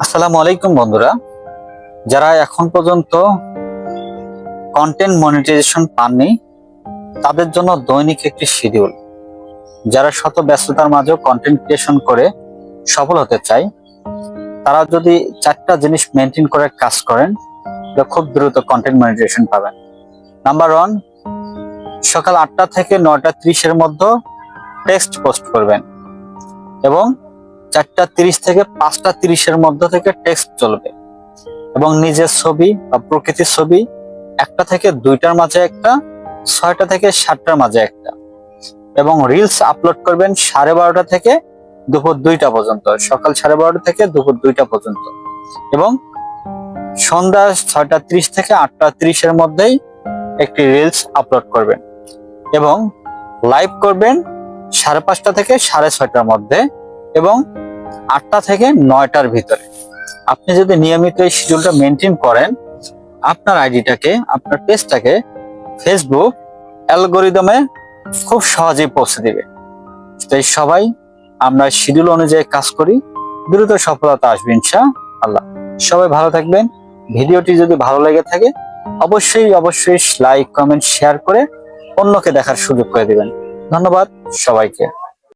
আসসালামু আলাইকুম বন্ধুরা, যারা এখন পর্যন্ত কন্টেন্ট মনিটাইজেশন পাননি তাদের জন্য দৈনিক একটি শিডিউল। যারা শত ব্যস্ততার মাঝেও কন্টেন্ট ক্রিয়েশন করে সফল হতে চায়, তারা যদি চারটা জিনিস মেনটেন করে কাজ করেন তাহলে খুব দ্রুত কন্টেন্ট মনিটাইজেশন পাবেন। নাম্বার 1, সকাল 8টা থেকে 9টা 30-এর মধ্যে টেক্সট পোস্ট করবেন এবং 4টা 30 থেকে 5টা 30-এর মধ্যে থেকে টেক্সট চলবে এবং নিজের ছবি বা প্রকৃতির ছবি 1টা থেকে 2টার মাঝে একটা, 6টা থেকে 7টার মাঝে একটা, এবং রিলস আপলোড করবেন 12:30 থেকে দুপুর 2টা পর্যন্ত, সকাল 12:30 থেকে দুপুর 2টা পর্যন্ত, এবং সন্ধ্যা 6টা 30 থেকে 8টা 30-এর মধ্যেই একটি রিলস আপলোড করবেন এবং লাইভ করবেন 5:30 থেকে 6:30টার মধ্যে এবং 8টা থেকে 9টার ভিতরে। আপনি যদি নিয়মিত এই শিডিউলটা মেনটেন করেন, আপনার আইডিটাকে, আপনার পেজটাকে ফেসবুক অ্যালগরিদমে খুব সহজেই পৌঁছে দিবে। তাই সবাই আমরা শিডিউল অনুযায়ী কাজ করি, দ্রুত সফলতা আসবে ইনশাআল্লাহ। সবাই ভালো থাকবেন। ভিডিওটি যদি ভালো লেগে থাকে অবশ্যই লাইক, কমেন্ট, শেয়ার করে অন্যকে দেখার সুযোগ করে দিবেন। ধন্যবাদ সবাইকে।